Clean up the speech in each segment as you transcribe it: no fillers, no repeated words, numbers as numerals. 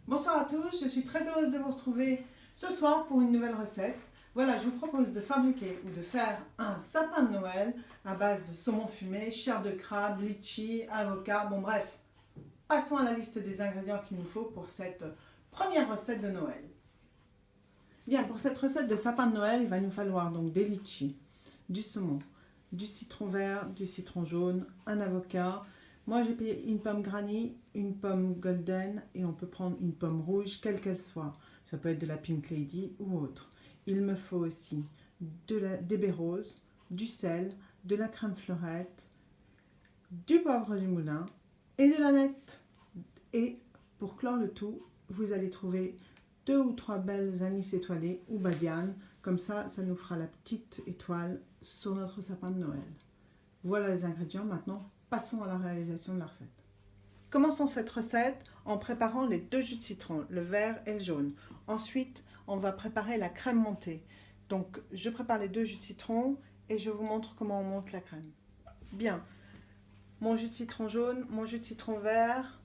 Bonsoir à tous, je suis très heureuse de vous retrouver ce soir pour une nouvelle recette. Voilà, je vous propose de fabriquer ou de faire un sapin de Noël à base de saumon fumé, chair de crabe, litchi, avocat, bon bref. Passons à la liste des ingrédients qu'il nous faut pour cette première recette de Noël. Bien, pour cette recette de sapin de Noël, il va nous falloir donc des litchis, du saumon, du citron vert, du citron jaune, un avocat. Moi, j'ai pris une pomme granny, une pomme golden et on peut prendre une pomme rouge, quelle qu'elle soit. Ça peut être de la Pink Lady ou autre. Il me faut aussi des baies roses, du sel, de la crème fleurette, du poivre du moulin et de la nette. Et pour clore le tout, vous allez trouver 2 ou 3 belles anis étoilées ou badianes. Comme ça, ça nous fera la petite étoile sur notre sapin de Noël. Voilà les ingrédients. Maintenant, passons à la réalisation de la recette. Commençons cette recette en préparant les 2 jus de citron, le vert et le jaune. Ensuite, on va préparer la crème montée. Donc, je prépare les 2 jus de citron et je vous montre comment on monte la crème. Bien, mon jus de citron jaune, mon jus de citron vert.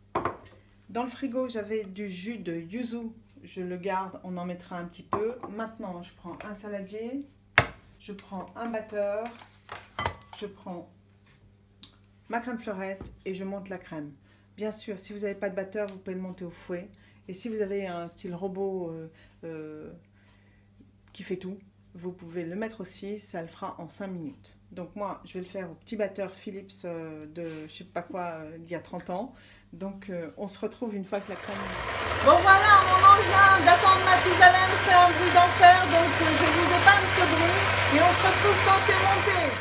Dans le frigo, j'avais du jus de yuzu. Je le garde, on en mettra un petit peu. Maintenant, je prends un saladier, je prends un batteur, je prends ma crème fleurette et je monte la crème. Bien sûr, si vous n'avez pas de batteur, vous pouvez le monter au fouet. Et si vous avez un style robot qui fait tout, vous pouvez le mettre aussi, ça le fera en 5 minutes. Donc moi, je vais le faire au petit batteur Philips de je sais pas quoi, d'il y a 30 ans. Donc on se retrouve une fois que la crème... Bon voilà, mon engin d'attendre ma Mathusalem, c'est un bruit d'enfer, donc je vous épargne ce bruit et on se retrouve quand c'est monté.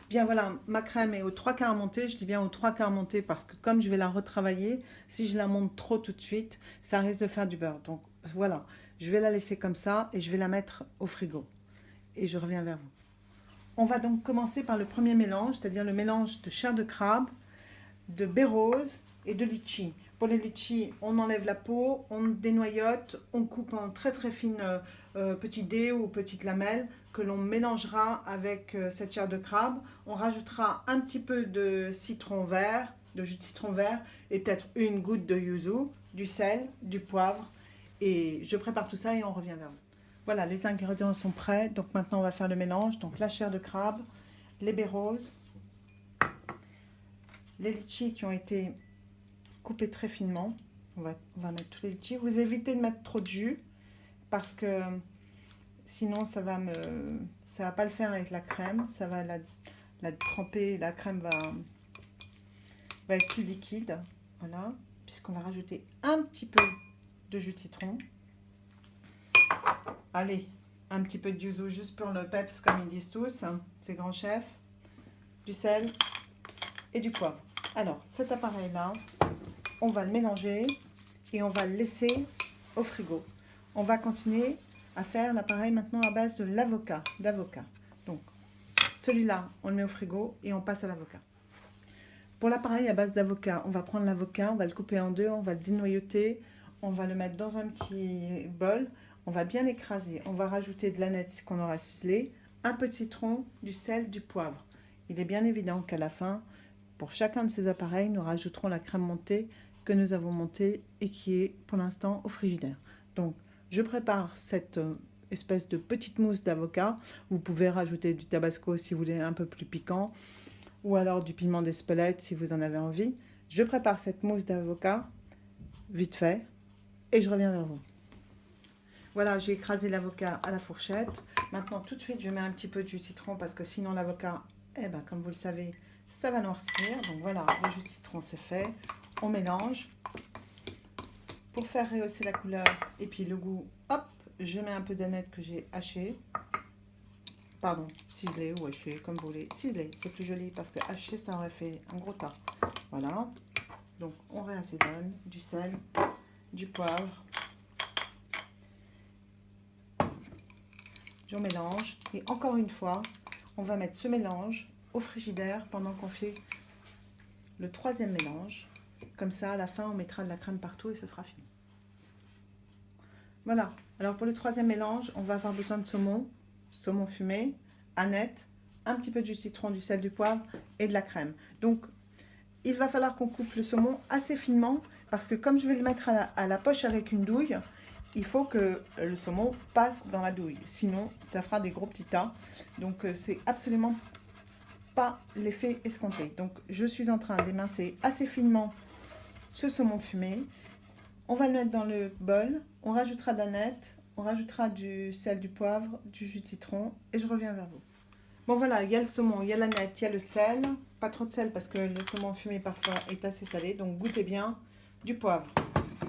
Bien voilà, ma crème est aux 3/4 montée, je dis bien aux 3/4 montée parce que comme je vais la retravailler, si je la monte trop tout de suite, ça risque de faire du beurre. Donc voilà, je vais la laisser comme ça et je vais la mettre au frigo. Et je reviens vers vous. On va donc commencer par le premier mélange, c'est-à-dire le mélange de chair de crabe, de baies roses et de litchi. Pour les litchis, on enlève la peau, on dénoyote, on coupe en très très fines petits dés ou petites lamelles que l'on mélangera avec cette chair de crabe. On rajoutera un petit peu de citron vert, de jus de citron vert et peut-être une goutte de yuzu, du sel, du poivre. Et je prépare tout ça et on revient vers vous. Voilà, les ingrédients sont prêts. Donc maintenant, on va faire le mélange. Donc la chair de crabe, les baies roses, les litchis qui ont été coupés très finement. On va mettre tous les litchis. Vous évitez de mettre trop de jus parce que sinon, ça va pas le faire avec la crème. Ça va la tremper. La crème va être plus liquide. Voilà, puisqu'on va rajouter un petit peu de jus de citron. Allez, un petit peu de yuzu juste pour le peps, comme ils disent tous, hein, ces grands chefs. Du sel et du poivre. Alors, cet appareil-là, on va le mélanger et on va le laisser au frigo. On va continuer à faire l'appareil maintenant à base de l'avocat, d'avocat. Donc, celui-là, on le met au frigo et on passe à l'avocat. Pour l'appareil à base d'avocat, on va prendre l'avocat, on va le couper en deux, on va le dénoyauter, on va le mettre dans un petit bol, on va bien l'écraser, on va rajouter de l'aneth qu'on aura ciselé, un peu de citron, du sel, du poivre. Il est bien évident qu'à la fin, pour chacun de ces appareils, nous rajouterons la crème montée que nous avons montée et qui est pour l'instant au frigidaire. Donc, je prépare cette espèce de petite mousse d'avocat. Vous pouvez rajouter du tabasco si vous voulez un peu plus piquant ou alors du piment d'Espelette si vous en avez envie. Je prépare cette mousse d'avocat vite fait et je reviens vers vous. Voilà, j'ai écrasé l'avocat à la fourchette. Maintenant, tout de suite, je mets un petit peu de jus de citron parce que sinon l'avocat, comme vous le savez, ça va noircir. Donc voilà, le jus de citron, c'est fait. On mélange. Pour faire rehausser la couleur et puis le goût, hop, je mets un peu d'aneth que j'ai haché. Pardon, ciselé ou haché, comme vous voulez. Ciselé, c'est plus joli parce que haché, ça aurait fait un gros tas. Voilà. Donc, on réassaisonne. Du sel, du poivre. Je mélange. Et encore une fois, on va mettre ce mélange au frigidaire pendant qu'on fait le troisième mélange. Comme ça, à la fin, on mettra de la crème partout et ce sera fini. Voilà. Alors, pour le troisième mélange, on va avoir besoin de saumon fumé, aneth, un petit peu de jus de citron, du sel, du poivre et de la crème. Donc, il va falloir qu'on coupe le saumon assez finement parce que comme je vais le mettre à la poche avec une douille, il faut que le saumon passe dans la douille. Sinon, ça fera des gros petits tas. Donc, c'est absolument pas l'effet escompté. Donc, je suis en train d'émincer assez finement ce saumon fumé. On va le mettre dans le bol. On rajoutera de la nette. On rajoutera du sel, du poivre, du jus de citron. Et je reviens vers vous. Bon, voilà, il y a le saumon, il y a la nette, il y a le sel. Pas trop de sel parce que le saumon fumé parfois est assez salé. Donc, goûtez bien du poivre.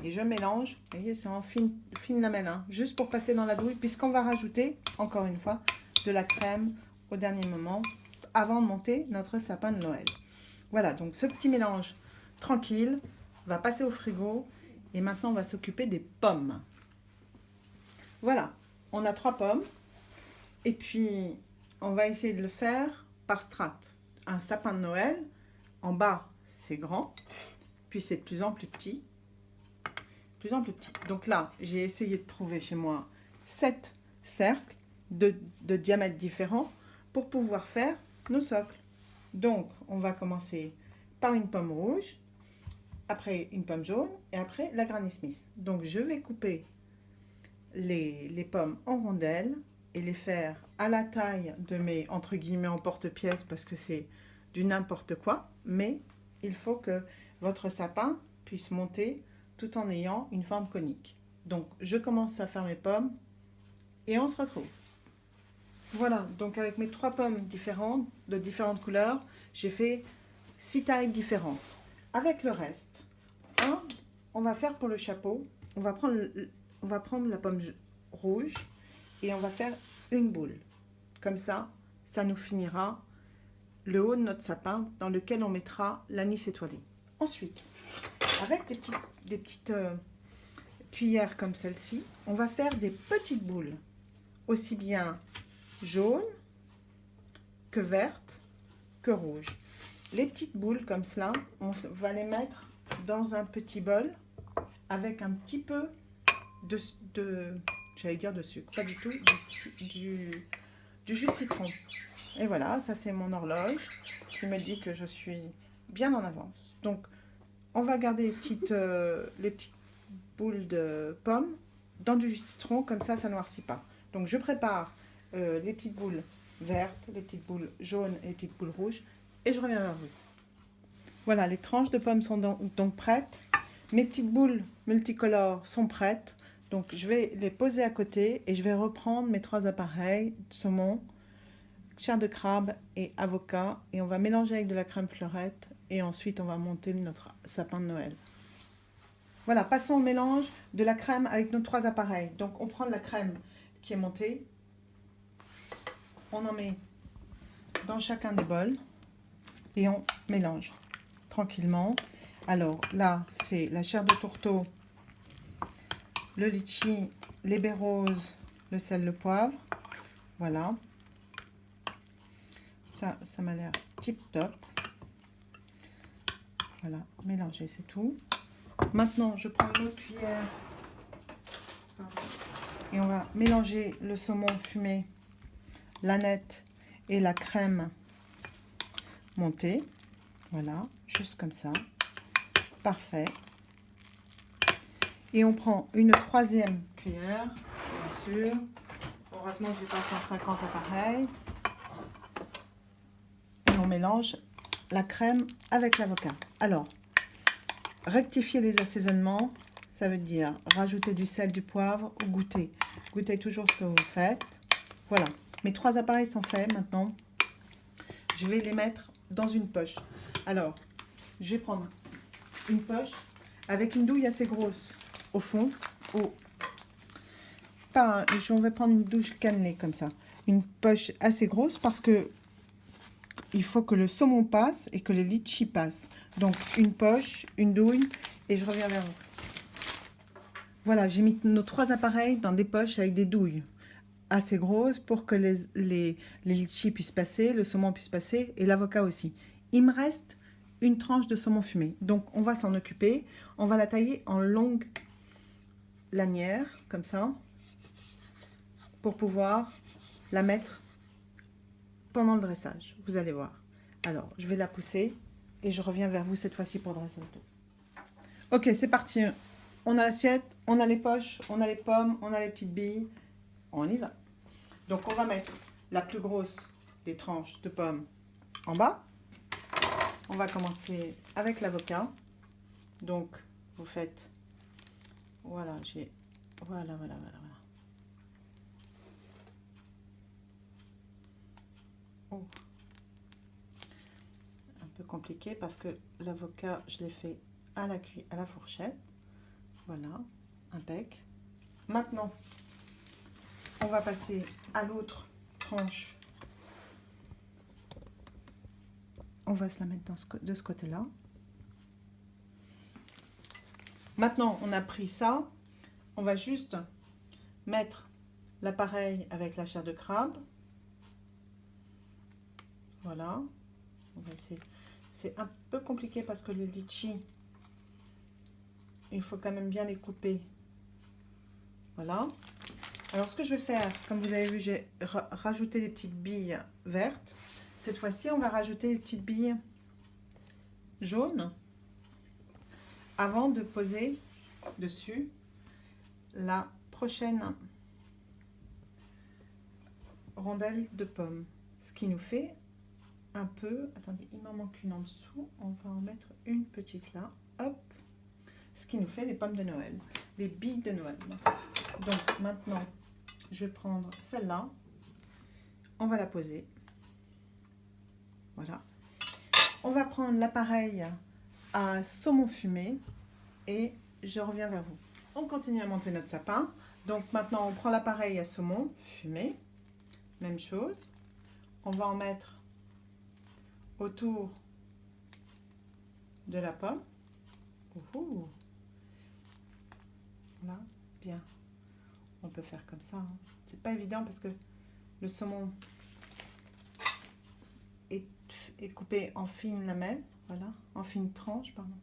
Et je mélange. Vous voyez, c'est en fine lamelle, hein, juste pour passer dans la douille, puisqu'on va rajouter, encore une fois, de la crème au dernier moment, avant de monter notre sapin de Noël. Voilà, donc ce petit mélange tranquille va passer au frigo. Et maintenant, on va s'occuper des pommes. Voilà, on a 3 pommes. Et puis, on va essayer de le faire par strates. Un sapin de Noël, en bas, c'est grand, puis c'est de plus en plus petit. Donc là, j'ai essayé de trouver chez moi 7 cercles de diamètres différents pour pouvoir faire nos socles. Donc, on va commencer par une pomme rouge, après une pomme jaune et après la Granny Smith. Donc, je vais couper les pommes en rondelles et les faire à la taille de mes, entre guillemets, emporte-pièces parce que c'est du n'importe quoi. Mais il faut que votre sapin puisse monter tout en ayant une forme conique. Donc, je commence à faire mes pommes et on se retrouve. Voilà, donc avec mes 3 pommes différentes, de différentes couleurs, j'ai fait 6 tailles différentes. Avec le reste, on va faire pour le chapeau, on va prendre la pomme rouge et on va faire une boule. Comme ça, ça nous finira le haut de notre sapin dans lequel on mettra l'anis étoilé. Ensuite, avec des petites cuillères comme celle-ci, on va faire des petites boules, aussi bien jaunes que vertes que rouges. Les petites boules comme cela, on va les mettre dans un petit bol avec un petit peu j'allais dire de sucre, pas du tout, du jus de citron. Et voilà, ça c'est mon horloge qui me dit que je suis bien en avance. Donc, on va garder les petites boules de pommes dans du jus de citron, comme ça, ça ne noircit pas. Donc, je prépare les petites boules vertes, les petites boules jaunes et les petites boules rouges, et je reviens vers vous. Voilà, les tranches de pommes sont donc prêtes. Mes petites boules multicolores sont prêtes. Donc, je vais les poser à côté et je vais reprendre mes 3 appareils, saumon, chair de crabe et avocat. Et on va mélanger avec de la crème fleurette et ensuite, on va monter notre sapin de Noël. Voilà, passons au mélange de la crème avec nos 3 appareils. Donc, on prend de la crème qui est montée. On en met dans chacun des bols et on mélange tranquillement. Alors là, c'est la chair de tourteau, le litchi, les baies roses, le sel, le poivre. Voilà. Ça m'a l'air tip top. Voilà, mélanger, c'est tout. Maintenant, je prends une autre cuillère et on va mélanger le saumon fumé, la nette et la crème montée. Voilà, juste comme ça. Parfait. Et on prend une 3e cuillère, bien sûr. Heureusement que j'ai pas 150 appareils. Et on mélange la crème avec l'avocat. Alors, rectifier les assaisonnements, ça veut dire rajouter du sel, du poivre ou goûter. Goûtez toujours ce que vous faites. Voilà, mes 3 appareils sont faits maintenant. Je vais les mettre dans une poche. Alors, je vais prendre une poche avec une douille assez grosse au fond. Je vais prendre une douche cannelée comme ça. Une poche assez grosse parce que il faut que le saumon passe et que les litchis passent. Donc, une poche, une douille et je reviens vers vous. Voilà, j'ai mis nos 3 appareils dans des poches avec des douilles assez grosses pour que les litchis puissent passer, le saumon puisse passer et l'avocat aussi. Il me reste une tranche de saumon fumé. Donc, on va s'en occuper. On va la tailler en longue lanière, comme ça, pour pouvoir la mettre pendant le dressage. Vous allez voir. Alors, je vais la pousser et je reviens vers vous cette fois-ci pour dresser le tout. Ok, c'est parti. On a l'assiette, on a les poches, on a les pommes, on a les petites billes. On y va. Donc, on va mettre la plus grosse des tranches de pommes en bas. On va commencer avec l'avocat. Donc, vous faites... Voilà, j'ai... Voilà. Oh. Un peu compliqué parce que l'avocat, je l'ai fait à la fourchette. Voilà, impec. Maintenant, on va passer à l'autre tranche. On va se la mettre de ce côté-là. Maintenant, on a pris ça. On va juste mettre l'appareil avec la chair de crabe. Voilà. On va essayer. C'est un peu compliqué parce que les litchis, il faut quand même bien les couper. Voilà. Alors, ce que je vais faire, comme vous avez vu, j'ai rajouté des petites billes vertes. Cette fois-ci, on va rajouter des petites billes jaunes avant de poser dessus la prochaine rondelle de pommes. Ce qui nous fait un peu... Attendez, il m'en manque une en dessous. On va en mettre une petite là. Hop. Ce qui nous fait les pommes de Noël. Les billes de Noël. Donc, maintenant, je vais prendre celle-là. On va la poser. Voilà. On va prendre l'appareil à saumon fumé et je reviens vers vous. On continue à monter notre sapin. Donc maintenant, on prend l'appareil à saumon fumé. Même chose. On va en mettre autour de la pomme. Ouhou. Là, bien. On peut faire comme ça. Hein. C'est pas évident parce que le saumon est coupé en fines lamelles. Voilà, en fines tranches, pardon.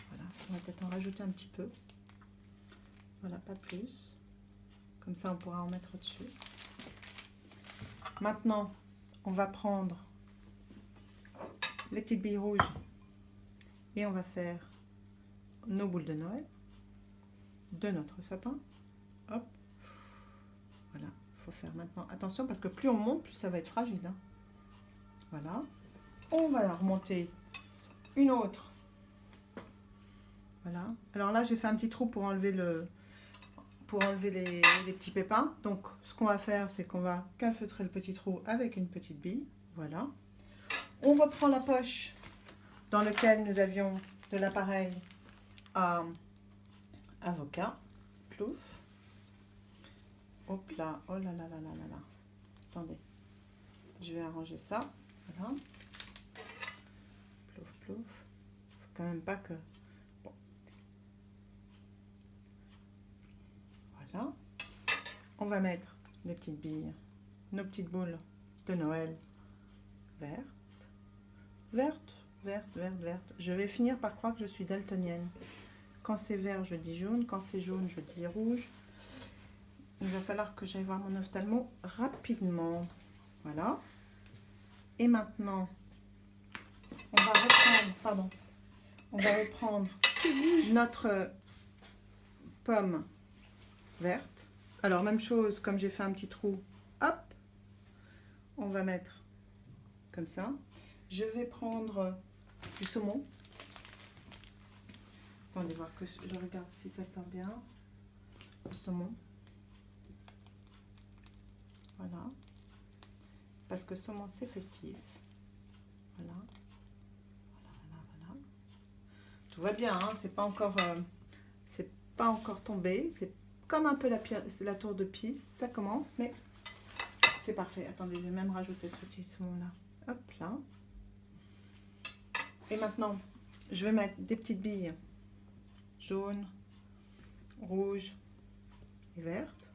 Voilà, on va peut-être en rajouter un petit peu. Voilà, pas plus. Comme ça, on pourra en mettre au-dessus. Maintenant, on va prendre les petites billes rouges et on va faire nos boules de Noël de notre sapin. Hop. Voilà, il faut faire maintenant attention parce que plus on monte, plus ça va être fragile. Hein. Voilà. On va la remonter une autre. Voilà. Alors là, j'ai fait un petit trou pour enlever les petits pépins. Donc, ce qu'on va faire, c'est qu'on va calfeutrer le petit trou avec une petite bille. Voilà. On reprend la poche dans laquelle nous avions de l'appareil à avocat. Plouf. Hop là. Oh là là là là là là. Attendez. Je vais arranger ça. Voilà. Plouf, plouf. Faut quand même pas que... Bon. Voilà. On va mettre les petites billes, nos petites boules de Noël vertes. Verte, verte, verte, verte. Je vais finir par croire que je suis daltonienne. Quand c'est vert, je dis jaune. Quand c'est jaune, je dis rouge. Il va falloir que j'aille voir mon ophtalmo rapidement. Voilà. Et maintenant, on va reprendre, pardon, on va reprendre notre pomme verte. Alors, même chose, comme j'ai fait un petit trou, hop, on va mettre comme ça. Je vais prendre du saumon. Attendez voir que je regarde si ça sort bien. Le saumon. Voilà. Parce que saumon, c'est festif. Voilà. Voilà. Tout va bien, hein, c'est pas encore tombé. C'est comme un peu la tour de Pise. Ça commence, mais c'est parfait. Attendez, je vais même rajouter ce petit saumon-là. Hop là. Et maintenant, je vais mettre des petites billes jaunes, rouges et vertes.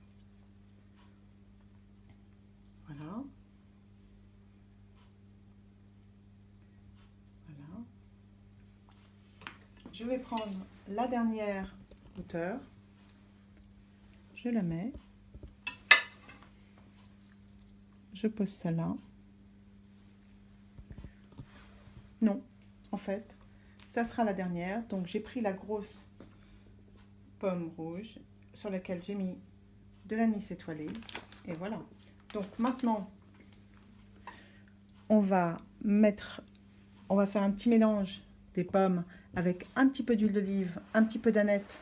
Voilà. Voilà. Je vais prendre la dernière hauteur. Je la mets. Je pose ça là. Non, en fait, Ça sera la dernière. Donc j'ai pris la grosse pomme rouge sur laquelle j'ai mis de l'anis étoilé. Et voilà. Donc maintenant, on va faire un petit mélange des pommes avec un petit peu d'huile d'olive, un petit peu d'aneth,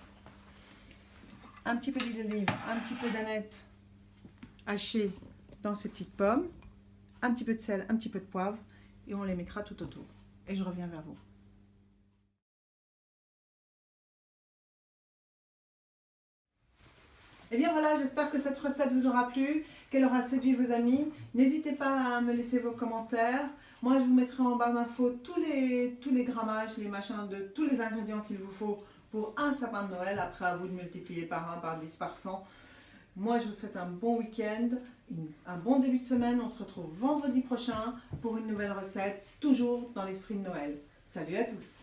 un petit peu d'huile d'olive, un petit peu d'aneth hachée dans ces petites pommes, un petit peu de sel, un petit peu de poivre, et on les mettra tout autour. Et je reviens vers vous. Et bien voilà, j'espère que cette recette vous aura plu, qu'elle aura séduit vos amis. N'hésitez pas à me laisser vos commentaires. Moi, je vous mettrai en barre d'infos tous les grammages, les machins de tous les ingrédients qu'il vous faut pour un sapin de Noël. Après, à vous de multiplier par 1, par 10, par 100. Moi, je vous souhaite un bon week-end, un bon début de semaine. On se retrouve vendredi prochain pour une nouvelle recette, toujours dans l'esprit de Noël. Salut à tous!